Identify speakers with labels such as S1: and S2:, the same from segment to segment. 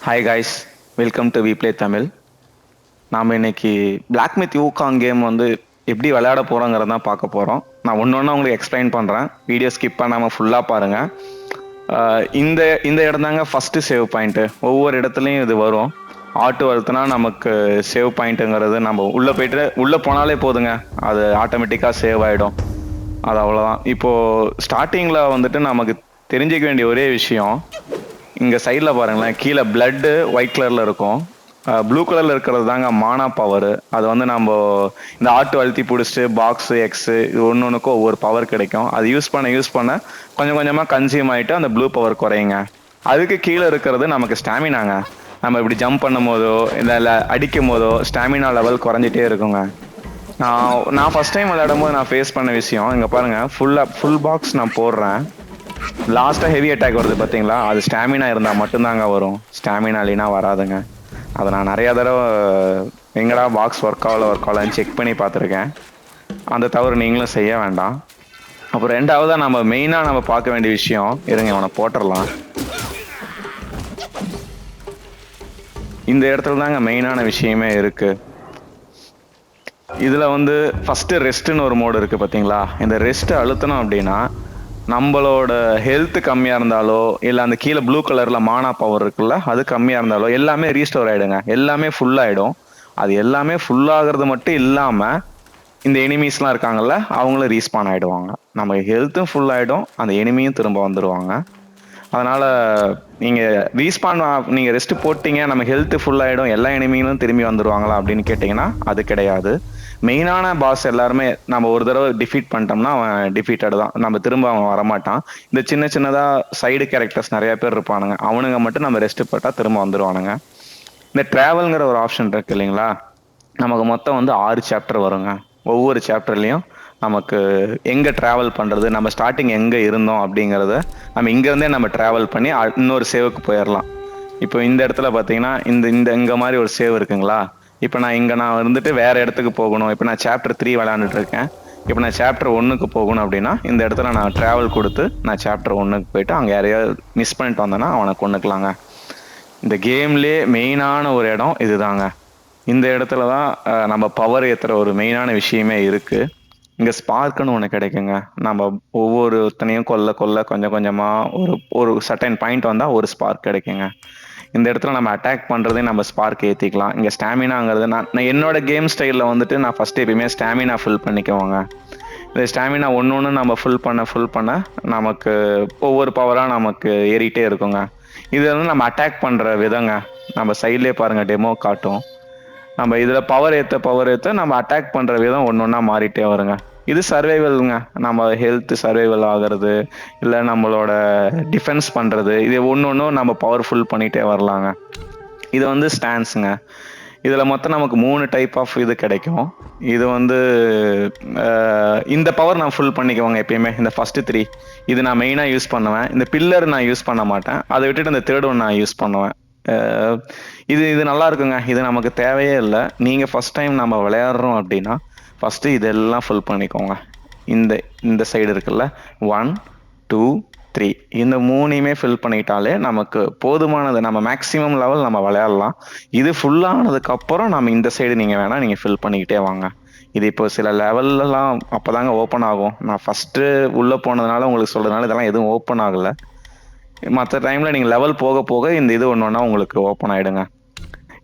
S1: Hi guys, welcome to we play Tamil. நாம் இன்னைக்கு black myth யூகாங் game வந்து எப்படி விளையாட போகிறோங்கிறத தான் பார்க்க போகிறோம். நான் ஒன்று ஒன்று உங்களுக்கு எக்ஸ்பிளைன் பண்ணுறேன். வீடியோ ஸ்கிப் பண்ணாமல் ஃபுல்லாக பாருங்கள். இந்த இந்த இடம் தாங்க ஃபஸ்ட்டு சேவ் பாயிண்ட்டு. ஒவ்வொரு இடத்துலையும் இது வரும். ஆட்டு வளர்த்துனா நமக்கு சேவ் பாயிண்ட்டுங்கிறது நம்ம உள்ளே போனாலே போதுங்க, அது ஆட்டோமேட்டிக்காக சேவ் ஆகிடும். அது அவ்வளோதான். இப்போது ஸ்டார்டிங்கில் வந்துட்டு நமக்கு தெரிஞ்சிக்க வேண்டிய ஒரே விஷயம், இங்கே சைடில் பாருங்களேன், கீழே பிளட்டு ஒயிட் கலரில் இருக்கும், ப்ளூ கலரில் இருக்கிறது தாங்க மானா பவர். அது வந்து நம்ம இந்த ஆட்டு அழுத்தி பிடிச்சிட்டு பாக்ஸு எக்ஸு இது ஒன்று ஒன்றுக்கும் ஒவ்வொரு பவர் கிடைக்கும். அது யூஸ் பண்ண கொஞ்சம் கொஞ்சமாக கன்சியூம் ஆகிட்டு அந்த ப்ளூ பவர் குறையுங்க. அதுக்கு கீழே இருக்கிறது நமக்கு ஸ்டாமினாங்க. நம்ம இப்படி ஜம்ப் பண்ணும் போதோ இல்லை அடிக்கும் போதோ ஸ்டாமினா லெவல் குறைஞ்சிட்டே இருக்குங்க. நான் ஃபஸ்ட் டைம் விளையாடும் போது நான் ஃபேஸ் பண்ண விஷயம், இங்கே பாருங்கள், ஃபுல் பாக்ஸ் நான் போடுறேன். லாஸ்ட்டாக ஹெவி அட்டாக் வருது பார்த்தீங்களா, அது ஸ்டாமினா இருந்தால் மட்டும்தாங்க வரும், ஸ்டாமினா இல்லைனா வராதுங்க. அதை நான் நிறையா தடவை எங்கடா பாக்ஸ் ஒர்க் ஆகலன்னு செக் பண்ணி பார்த்துருக்கேன். அந்த தவறு நீங்களும் செய்ய வேண்டாம். அப்புறம் ரெண்டாவதாக நம்ம மெயினாக நம்ம பார்க்க வேண்டிய விஷயம், இருங்க அவனை போட்டுடலாம். இந்த இடத்துல தாங்க மெயினான விஷயமே இருக்குது. இதில் வந்து ஃபஸ்ட்டு ரெஸ்ட்டுன்னு ஒரு மோடு இருக்குது பார்த்தீங்களா. இந்த ரெஸ்ட்டு அழுத்தணும் அப்படின்னா நம்மளோட ஹெல்த் கம்மியாக இருந்தாலோ இல்லை அந்த கீழே ப்ளூ கலரில் மானா பவர் இருக்குல்ல, அது கம்மியாக இருந்தாலோ எல்லாமே ரீஸ்டோர் ஆகிடுங்க, எல்லாமே ஃபுல்லாகிடும். அது எல்லாமே ஃபுல்லாகிறது மட்டும் இல்லாமல் இந்த எனிமீஸ்லாம் இருக்காங்கல்ல, அவங்களும் ரீஸ்பான் ஆகிடுவாங்க. நம்ம ஹெல்த்தும் ஃபுல்லாகிடும், அந்த எனிமியும் திரும்ப வந்துடுவாங்க. அதனால் நீங்கள் ரெஸ்ட்டு போட்டிங்க, நம்ம ஹெல்த்து ஃபுல்லாகிடும், எல்லா எனிமியும் திரும்பி வந்துடுவாங்களா அப்படின்னு கேட்டிங்கன்னா அது கிடையாது. மெயினான பாஸ் எல்லாருமே நம்ம ஒரு தடவை டிஃபீட் பண்ணிட்டோம்னா அவன் டிஃபீட்டட் தான், நம்ம திரும்ப அவன் வரமாட்டான். இந்த சின்னதாக சைடு கேரக்டர்ஸ் நிறைய பேர் இருப்பானுங்க, அவனுங்க மட்டும் நம்ம ரெஸ்ட் போட்டால் திரும்ப வந்துடுவானுங்க. இந்த ட்ராவல்ங்கிற ஒரு ஆப்ஷன் இருக்கு இல்லைங்களா, நமக்கு மொத்தம் வந்து 6 சாப்டர் வருங்க. ஒவ்வொரு சாப்டர்லேயும் நமக்கு எங்கே ட்ராவல் பண்ணுறது, நம்ம ஸ்டார்டிங் எங்கே இருந்தோம் அப்படிங்கிறத நம்ம இங்கேருந்தே நம்ம ட்ராவல் பண்ணி இன்னொரு சேவுக்கு போயிடலாம். இப்போ இந்த இடத்துல பார்த்தீங்கன்னா இங்கே மாதிரி ஒரு சேவ் இருக்குங்களா. இப்போ நான் இருந்துட்டு வேறு இடத்துக்கு போகணும். இப்போ நான் சாப்டர் 3 விளையாண்டுட்டு இருக்கேன். இப்போ நான் சாப்டர் 1க்கு போகணும் அப்படின்னா இந்த இடத்துல நான் ட்ராவல் கொடுத்து நான் சாப்டர் 1க்கு போயிட்டு அங்கே யாரையாவது மிஸ் பண்ணிட்டு வந்தேன்னா அவனை கொண்டுக்கலாங்க. இந்த கேம்லேயே மெயினான ஒரு இடம் இதுதாங்க. இந்த இடத்துல தான் நம்ம பவர் ஏற்றுற ஒரு மெயினான விஷயமே இருக்குது. இங்கே ஸ்பார்க்குன்னு ஒன்று கிடைக்குங்க. நம்ம ஒவ்வொருத்தனையும் கொல்ல கொஞ்சம் கொஞ்சமாக ஒரு சர்டன் பாயிண்ட் வந்தால் ஒரு ஸ்பார்க் கிடைக்குங்க. இந்த இடத்துல நம்ம அட்டாக் பண்ணுறதே நம்ம ஸ்பார்க் ஏற்றிக்கலாம். இங்கே ஸ்டாமினாங்கிறது நான் என்னோட கேம் ஸ்டைலில் வந்துட்டு நான் ஃபஸ்ட்டு எப்பயுமே ஸ்டாமினா ஃபில் பண்ணிக்குவோங்க. இந்த ஸ்டாமினா ஒன்று நம்ம ஃபுல் பண்ண நமக்கு ஒவ்வொரு பவராக நமக்கு ஏறிட்டே இருக்குங்க. இது வந்து நம்ம அட்டாக் பண்ணுற விதங்க, நம்ம சைட்லேயே பாருங்கள் டெமோ காட்டும். நம்ம இதில் பவர் ஏற்ற நம்ம அட்டாக் பண்ணுற விதம் ஒன்று ஒன்றா மாறிட்டே வருங்க. இது சர்வைவல்ங்க. நம்ம ஹெல்த் சர்வைவல் ஆகிறது இல்லை நம்மளோட டிஃபென்ஸ் பண்ணுறது, இது ஒன்று நம்ம பவர்ஃபுல் பண்ணிகிட்டே வரலாங்க. இது வந்து ஸ்டான்ஸுங்க. இதில் மொத்தம் நமக்கு 3 டைப் ஆஃப் இது கிடைக்கும். இது வந்து இந்த பவர் நான் ஃபுல் பண்ணிக்குவாங்க எப்பயுமே. இந்த ஃபஸ்ட்டு 3 இது நான் மெயினாக யூஸ் பண்ணுவேன். இந்த பில்லர் நான் யூஸ் பண்ண மாட்டேன். அதை விட்டுட்டு இந்த தேர்ட் ஒன் நான் யூஸ் பண்ணுவேன். இது நல்லா இருக்குங்க. இது நமக்கு தேவையே இல்லை. நீங்கள் ஃபஸ்ட் டைம் நம்ம விளையாடுறோம் அப்படின்னா ஃபஸ்ட்டு இதெல்லாம் ஃபுல் பண்ணிக்கோங்க. இந்த சைடு இருக்குல்ல, 1 2 3 இந்த 3யுமே ஃபில் பண்ணிட்டாலே நமக்கு போதுமானது. நம்ம மேக்ஸிமம் லெவல் நம்ம விளையாடலாம். இது ஃபுல்லானதுக்கப்புறம் நம்ம இந்த சைடு நீங்கள் ஃபில் பண்ணிக்கிட்டே வாங்க. இது இப்போ சில லெவல்லாம் அப்போ தாங்க ஓப்பன் ஆகும். நான் ஃபஸ்ட்டு உள்ளே போனதுனால உங்களுக்கு சொல்கிறதுனால இதெல்லாம் எதுவும் ஓப்பன் ஆகலை. மற்ற டைமில் நீங்கள் லெவல் போக போக இந்த இது ஒன்று ஒன்றா உங்களுக்கு ஓப்பன் ஆகிடுங்க.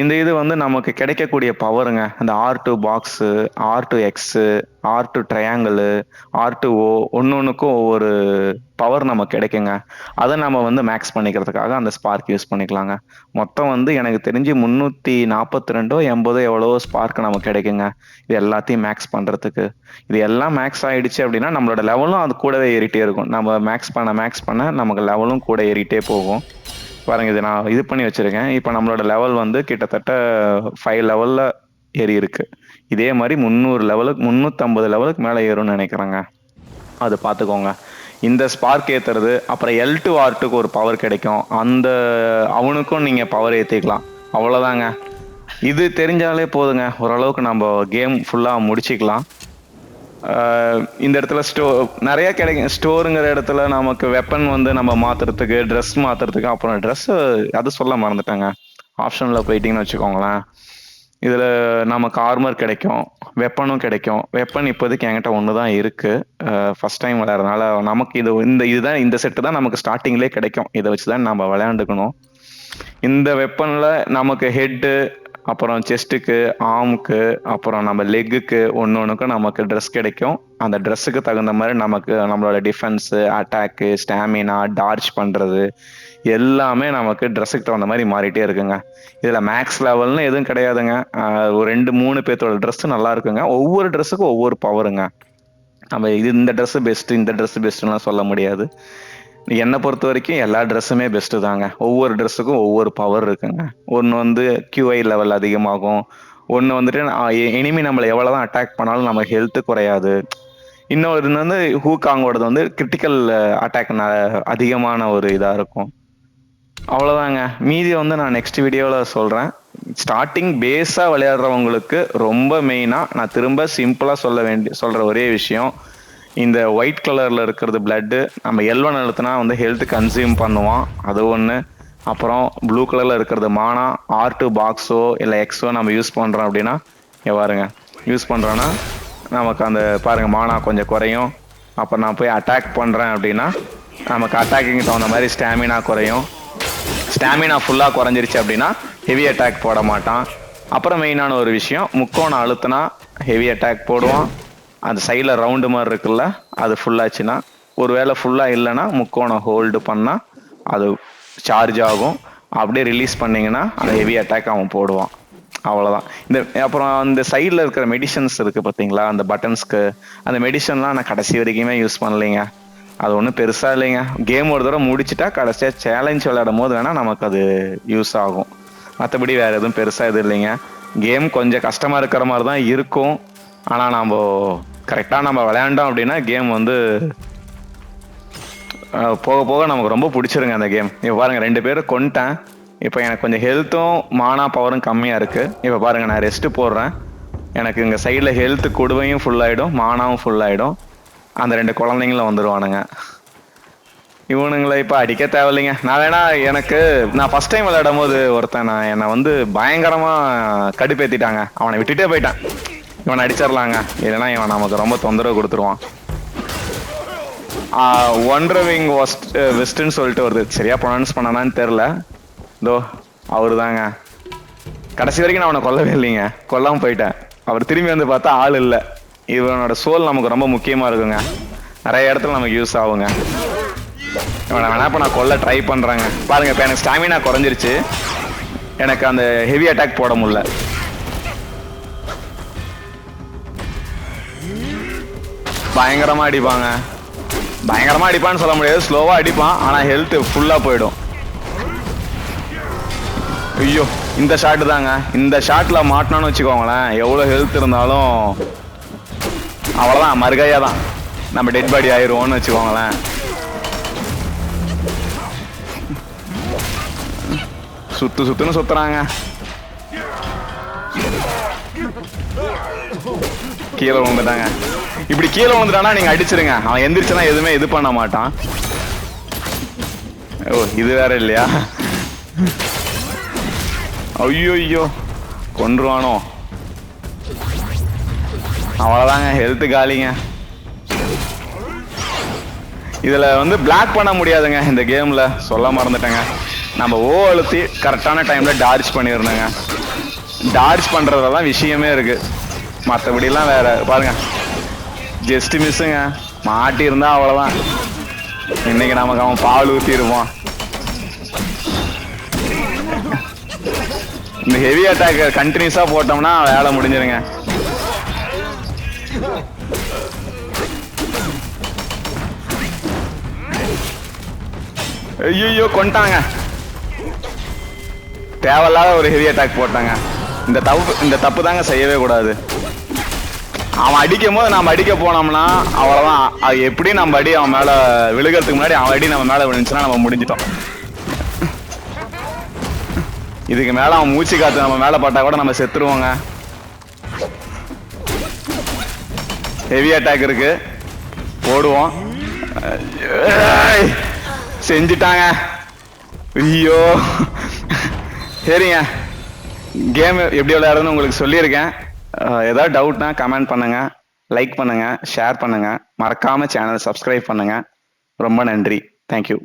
S1: இந்த இது வந்து நமக்கு கிடைக்கக்கூடிய பவருங்க. இந்த R2 box, R2 x, R2 triangle, R2O ஒன்றுக்கும் ஒவ்வொரு பவர் நமக்கு கிடைக்குங்க. அதை நம்ம வந்து மேக்ஸ் பண்ணிக்கிறதுக்காக அந்த ஸ்பார்க் யூஸ் பண்ணிக்கலாங்க. மொத்தம் வந்து எனக்கு தெரிஞ்சு 342 80 எவ்வளவோ ஸ்பார்க் நமக்கு கிடைக்குங்க இது எல்லாத்தையும் மேக்ஸ் பண்ணுறதுக்கு. இது எல்லாம் மேக்ஸ் ஆகிடுச்சு அப்படின்னா நம்மளோட லெவலும் அது கூடவே ஏறிட்டே இருக்கும். நம்ம மேக்ஸ் பண்ண நமக்கு லெவலும் கூட ஏறிட்டே போகும். பாருங்க, இது நான் இது பண்ணி வச்சிருக்கேன். இப்போ நம்மளோட லெவல் வந்து கிட்டத்தட்ட 5 லெவலில் ஏறி இருக்கு. இதே மாதிரி 350 லெவலுக்கு மேலே ஏறும்னு நினைக்கிறேங்க. அது பார்த்துக்கோங்க. இந்த ஸ்பார்க் ஏற்றுறது, அப்புறம் L2 R2க்கு ஒரு பவர் கிடைக்கும், அவனுக்கும் நீங்கள் பவர் ஏற்றிக்கலாம். அவ்வளோதாங்க. இது தெரிஞ்சாலே போதுங்க, ஓரளவுக்கு நம்ம கேம் ஃபுல்லாக முடிச்சிக்கலாம். இந்த இடத்துல நிறைய கிடைக்கும். ஸ்டோருங்கிற இடத்துல நமக்கு வெப்பன் வந்து நம்ம மாற்றுறதுக்கு, ட்ரெஸ் மாற்றுறதுக்கு, அப்புறம் ட்ரெஸ்ஸு அது சொல்ல மறந்துட்டாங்க. ஆப்ஷனில் போயிட்டீங்கன்னு வச்சுக்கோங்களேன். இதில் நமக்கு ஆர்மர் கிடைக்கும், வெப்பனும் கிடைக்கும். வெப்பன் இப்போதைக்கு என்கிட்ட ஒன்று தான் இருக்குது. ஃபஸ்ட் டைம் விளையாடுறதுனால நமக்கு இதுதான் இந்த செட்டு தான் நமக்கு ஸ்டார்டிங்லேயே கிடைக்கும். இதை வச்சு தான் நம்ம விளையாண்டுக்கணும். இந்த வெப்பனில் நமக்கு ஹெட்டு, அப்புறம் செஸ்ட்டுக்கு, ஆர்முக்கு, அப்புறம் நம்ம லெக்குக்கு ஒன்றுக்கும் நமக்கு ட்ரெஸ் கிடைக்கும். அந்த ட்ரெஸ்ஸுக்கு தகுந்த மாதிரி நமக்கு நம்மளோட டிஃபென்ஸு, அட்டாக்கு, ஸ்டாமினா, டார்ஜ் பண்ணுறது எல்லாமே நமக்கு ட்ரெஸ்ஸுக்கு தகுந்த மாதிரி மாறிட்டே இருக்குங்க. இதில் மேக்ஸ் லெவல்னு எதுவும் கிடையாதுங்க. ஒரு 2-3 பேர்த்தோட ட்ரெஸ்ஸு நல்லா இருக்குங்க. ஒவ்வொரு ட்ரெஸ்ஸுக்கும் ஒவ்வொரு பவருங்க. நம்ம இந்த ட்ரெஸ்ஸு பெஸ்ட்டு, இந்த ட்ரெஸ்ஸு பெஸ்ட்டுலாம் சொல்ல முடியாது. என்னை பொறுத்த வரைக்கும் எல்லா ட்ரெஸ்ஸுமே பெஸ்ட்டு தாங்க. ஒவ்வொரு ட்ரெஸ்ஸுக்கும் ஒவ்வொரு பவர் இருக்குங்க. ஒன்று QI லெவல் அதிகமாகும். ஒன்று வந்துட்டு எனிமி நம்மளை எவ்வளோ தான் அட்டாக் பண்ணாலும் நம்ம ஹெல்த்து குறையாது. இன்னொரு ஹூகாங்கோடது கிரிட்டிக்கல் அட்டாக் அதிகமான ஒரு இதாக இருக்கும். அவ்வளோதாங்க. மீதி நான் நெக்ஸ்ட் வீடியோவில் சொல்கிறேன். ஸ்டார்டிங் பேஸாக விளையாடுறவங்களுக்கு ரொம்ப மெயினாக நான் திரும்ப சிம்பிளாக சொல்கிற ஒரே விஷயம், இந்த ஒயிட் கலரில் இருக்கிறது பிளட்டு. நம்ம L1 அழுத்தினா ஹெல்த் கன்சியூம் பண்ணுவான், அது ஒன்று. அப்புறம் ப்ளூ கலரில் இருக்கிறது மானா. R2 பாக்ஸோ இல்லை எக்ஸோ நம்ம யூஸ் பண்ணுறோம் அப்படின்னா, பாருங்க யூஸ் பண்ணுறோன்னா நமக்கு பாருங்கள் மானா கொஞ்சம் குறையும். அப்போ நான் போய் அட்டாக் பண்ணுறேன் அப்படின்னா நமக்கு அட்டாக்கிங் தகுந்த மாதிரி ஸ்டாமினா குறையும். ஸ்டாமினா ஃபுல்லாக குறைஞ்சிருச்சு அப்படின்னா ஹெவி அட்டாக் போட மாட்டான். அப்புறம் மெயினான ஒரு விஷயம், முக்கோணம் அழுத்தினா ஹெவி அட்டாக் போடுவான். அந்த சைடில் ரவுண்டு மாதிரி இருக்குல்ல, அது ஃபுல்லாச்சுன்னா, ஒரு வேளை ஃபுல்லாக இல்லைன்னா முக்கோணம் ஹோல்டு பண்ணால் அது சார்ஜ் ஆகும். அப்படியே ரிலீஸ் பண்ணிங்கன்னா அந்த ஹெவி அட்டாக் அவன் போடுவான். அவ்வளோதான். அப்புறம் அந்த சைடில் இருக்கிற மெடிசன்ஸ் இருக்குது பார்த்தீங்களா, அந்த பட்டன்ஸ்க்கு, அந்த மெடிசன்லாம் நான் கடைசி வரைக்குமே யூஸ் பண்ணலைங்க. அது ஒன்றும் பெருசாக இல்லைங்க. கேம் ஒரு தடவை முடிச்சுட்டா கடைசியாக சேலஞ்ச் விளையாடும் போது வேணால் நமக்கு அது யூஸ் ஆகும். மற்றபடி வேறு எதுவும் பெருசாக எதுவும் இல்லைங்க. கேம் கொஞ்சம் கஷ்டமாக இருக்கிற மாதிரி தான் இருக்கும். ஆனால் நம்ம கரெக்டாக நம்ம விளையாண்டோம் அப்படின்னா கேம் போக போக நமக்கு ரொம்ப பிடிச்சிருங்க அந்த கேம். இப்போ பாருங்கள் 2 பேரும் கொண்டுட்டேன். இப்போ எனக்கு கொஞ்சம் ஹெல்த்தும் மானா பவரும் கம்மியாக இருக்குது. இப்போ பாருங்கள் நான் ரெஸ்ட்டு போடுறேன். எனக்கு இங்கே சைடில் ஹெல்த்து கொடுவையும் ஃபுல்லாகிடும், மானாவும் ஃபுல்லாகிடும். அந்த 2 குழந்தைங்களும் வந்துடுவானுங்க. இவனுங்களை இப்போ அடிக்க தேவையில்லைங்க. நான் நான் ஃபஸ்ட் டைம் விளையாடும் போது ஒருத்தன் என்னை பயங்கரமாக கடுப்பேற்றிட்டாங்க. அவனை விட்டுட்டே போயிட்டான். இவனை அடிச்சிடலாங்க, இல்லைன்னா இவன் நமக்கு ரொம்ப தொந்தரவு கொடுத்துருவான். ஒண்டர்விங் வெஸ்ட்ன்னு சொல்லிட்டு வருது, சரியா ப்ரொனவுன்ஸ் பண்ணானான்னு தெரில. இதோ அவரு தாங்க. கடைசி வரைக்கும் நான் அவனை கொல்லவே இல்லைங்க, கொல்லாமல் போயிட்டேன். அவர் திரும்பி பார்த்தா ஆள் இல்லை. இவனோட சோல் நமக்கு ரொம்ப முக்கியமாக இருக்குங்க, நிறைய இடத்துல நமக்கு யூஸ் ஆகுங்க. இவனை வேணா இப்போ நான் கொல்ல ட்ரை பண்ணுறேங்க. பாருங்கள், இப்போ எனக்கு ஸ்டாமினா குறைஞ்சிருச்சு, எனக்கு அந்த ஹெவி அட்டாக் போட முடியல. பயங்கரமாக அடிப்பாங்க. பயங்கரமாக அடிப்பான்னு சொல்ல முடியாது, ஸ்லோவாக அடிப்பான். ஆனால் ஹெல்த்து ஃபுல்லாக போயிடும். ஐயோ, இந்த ஷாட்டு தாங்க. இந்த ஷாட்டில் மாட்டினான்னு வச்சுக்கோங்களேன், எவ்வளோ ஹெல்த் இருந்தாலும் அவ்வளோதான், மறுகையாக தான், நம்ம டெட் பாடி ஆயிடுவோம்னு வச்சுக்கோங்களேன். சுற்றுன்னு சுற்றுறாங்க. கீழே விழுந்துட்டாங்க. இப்படி கீழே விழுந்துட்டானா நீங்கள் அடிச்சிருங்க, அவன் எந்திரிச்சுனா எதுவுமே இது பண்ண மாட்டான். ஓ, இது வேற இல்லையா? ஐயோ, கொன்றுவானோ. அவ்வளோதாங்க, ஹெல்த்து காலிங்க. இதில் பிளாக் பண்ண முடியாதுங்க இந்த கேமில், சொல்ல மறந்துட்டேங்க. நம்ம அழுத்தி கரெக்டான டைமில் டார்ஜ் பண்ணிடணுங்க. டார்ஜ் பண்ணுறதுலாம் விஷயமே இருக்குது, மற்றபடிலாம் வேற. பாருங்க, ஜஸ்ட் மிஸ்ஸுங்க, மாட்டியிருந்தா அவ்வளோதான். இன்னைக்கு நமக்கு அவன் பால் ஊற்றிடுவான். இந்த ஹெவி அட்டாக் கண்டினியூஸாக போட்டோம்னா வேலை முடிஞ்சிருங்க. ஐயோ, கொண்டாங்க. தேவையில்லாத ஒரு ஹெவி அட்டாக் போட்டாங்க. இந்த தப்பு தாங்க செய்யவே கூடாது. அவன் அடிக்கும் போது நம்ம அடிக்க போனோம்னா அவ்வளோதான். அது எப்படி நம்ம அடி அவன் மேலே விழுகிறதுக்கு முன்னாடி அவன் அடி நம்ம மேலே விழுந்துச்சுன்னா நம்ம முடிஞ்சிட்டோம். இதுக்கு மேலே அவன் மூச்சு காற்று நம்ம மேலே பட்டா கூட நம்ம செத்துருவோங்க. ஹெவி அட்டாக் இருக்கு, போடுவோம். செஞ்சுட்டாங்க. ஐயோ, சரிங்க, கேம் எப்படி விளையாடுறதுன்னு உங்களுக்கு சொல்லியிருக்கேன். ஏதாவது டவுட்னா கமெண்ட் பண்ணுங்க, லைக் பண்ணுங்க, ஷேர் பண்ணுங்க, மறக்காம சேனல் சப்ஸ்கிரைப் பண்ணுங்க. ரொம்ப நன்றி. தேங்க்யூ.